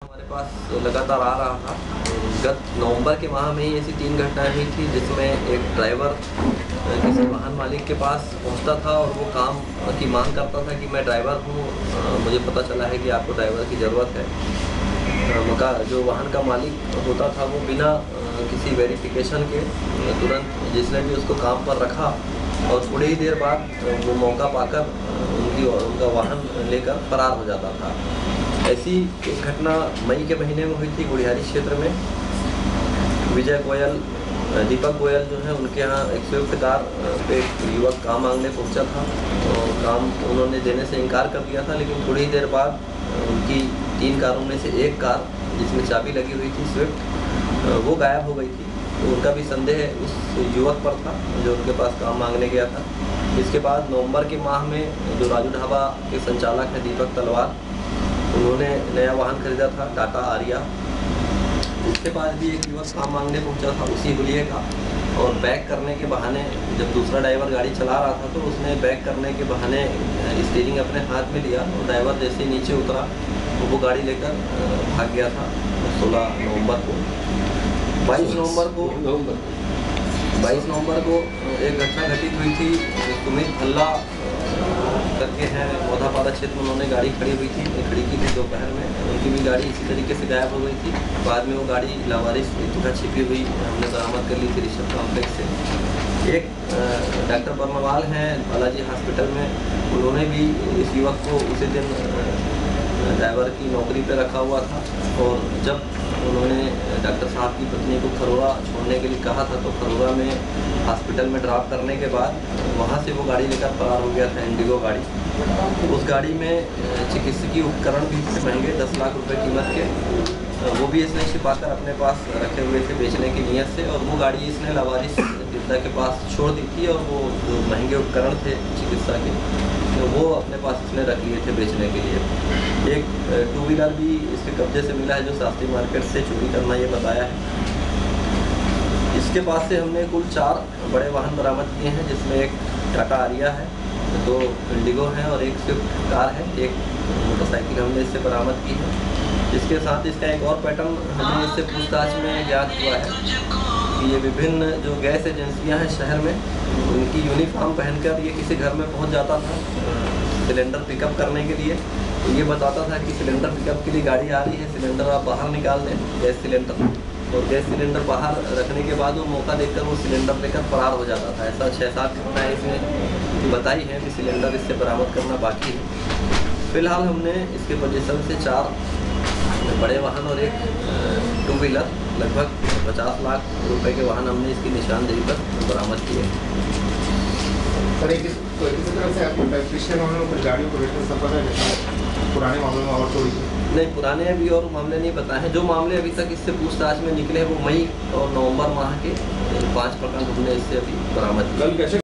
हमारे पास लगातार आ रहा था। गत नवंबर के माह में ही ऐसी 3 घटनाएं हुई थी जिसमें एक ड्राइवर किसी वाहन मालिक के पास पहुंचता था और वो काम की मांग करता था कि मैं ड्राइवर हूं, मुझे पता चला है कि आपको ड्राइवर की ज़रूरत है। मका जो वाहन का मालिक होता था वो बिना किसी वेरिफिकेशन के तुरंत जिसने भी उसको काम पर रखा और थोड़ी ही देर बाद वो मौका पाकर उनका वाहन लेकर फरार हो जाता था। ऐसी एक घटना मई के महीने में हुई थी गुड़ियारी क्षेत्र में। विजय गोयल, दीपक गोयल जो है उनके यहाँ एक स्विफ्ट कार पे एक युवक काम मांगने पहुंचा था और काम उन्होंने देने से इनकार कर दिया था, लेकिन थोड़ी ही देर बाद उनकी 3 कारों में से एक कार जिसमें चाबी लगी हुई थी स्विफ्ट, वो गायब हो गई थी। तो उनका भी संदेह उस युवक पर था जो उनके पास काम मांगने गया था। इसके बाद नवंबर के माह में जो राजू ढाबा के संचालक हैं दीपक तलवार, उन्होंने नया वाहन खरीदा था टाटा आरिया। उसके पास भी एक युवक काम मांगने पहुंचा था उसी हुलिये का, और बैक करने के बहाने जब दूसरा ड्राइवर गाड़ी चला रहा था तो उसने बैक करने के बहाने स्टीयरिंग अपने हाथ में लिया और ड्राइवर जैसे ही नीचे उतरा तो वो गाड़ी लेकर भाग गया था। 16 नवंबर को 22 नवंबर को एक घटना घटित हुई थी। सुमित भल्ला करके हैं मोधापाड़ा क्षेत्र में, उन्होंने गाड़ी खड़ी हुई थी, खड़ी की थी दोपहर में, उनकी भी गाड़ी इसी तरीके से गायब हो गई थी। बाद में वो गाड़ी लावारिस जगह छिपी हुई हमने बरामद कर ली थी ऋषभ कॉम्प्लेक्स से। एक डॉक्टर बर्नवाल हैं बालाजी हॉस्पिटल में, उन्होंने भी इस युवक को उसी दिन ड्राइवर की नौकरी पे रखा हुआ था, और जब उन्होंने डॉक्टर साहब की पत्नी को खरोरा छोड़ने के लिए कहा था तो खरोरा में हॉस्पिटल में ड्रॉप करने के बाद वहाँ से वो गाड़ी लेकर फरार हो गया था, इंडिगो गाड़ी। उस गाड़ी में चिकित्सकीय उपकरण भी थे महंगे 10 लाख रुपए कीमत के, वो भी इसने छिपाकर अपने पास रखे हुए थे बेचने की नीयत से, और वो गाड़ी इसने लावारिस पिता के पास छोड़ दी थी, और वो जो महंगे उपकरण थे चिकित्सा के तो वो अपने पास इसने रख लिए थे बेचने के लिए। एक 2 व्हीलर भी इसके कब्जे से मिला है जो शास्त्री मार्केट से चोरी करना ये बताया है। इसके पास से हमने कुल 4 बड़े वाहन बरामद किए हैं, जिसमें एक टाटा आरिया है, 2 इंडिगो हैं और एक स्विफ्ट कार है, एक मोटरसाइकिल हमने इससे बरामद की है। इसके साथ इसका एक और पैटर्न हमें इससे पूछताछ में ज्ञात हुआ है कि ये विभिन्न जो गैस एजेंसियां हैं शहर में, उनकी यूनिफॉर्म पहनकर ये किसी घर में पहुंच जाता था सिलेंडर पिकअप करने के लिए। तो ये बताता था कि सिलेंडर पिकअप के लिए गाड़ी आ रही है, सिलेंडर आप बाहर निकाल दें, गैस सिलेंडर, और गैस सिलेंडर बाहर रखने के बाद वो मौका देखकर वो सिलेंडर लेकर फरार हो जाता था। ऐसा 6-7 घटनाएँ इसने बताई हैं कि सिलेंडर इससे बरामद करना बाकी है। फिलहाल हमने इसके पोजीशन से 4 बड़े वाहन और एक 2 व्हीलर लगभग 50 लाख रुपए के वाहन हमने इसकी निशानदेही पर बरामद किए। सर किसी तरह से आप पिछले मामले में कुछ गाड़ियों को बेचने सफल है, पुराने मामलों में और चोरी? नहीं, पुराने अभी और मामले नहीं बताए हैं। जो मामले अभी तक इससे पूछताछ में निकले हैं वो मई और नवंबर माह के 5 प्रकरण हमने इससे अभी बरामद किए।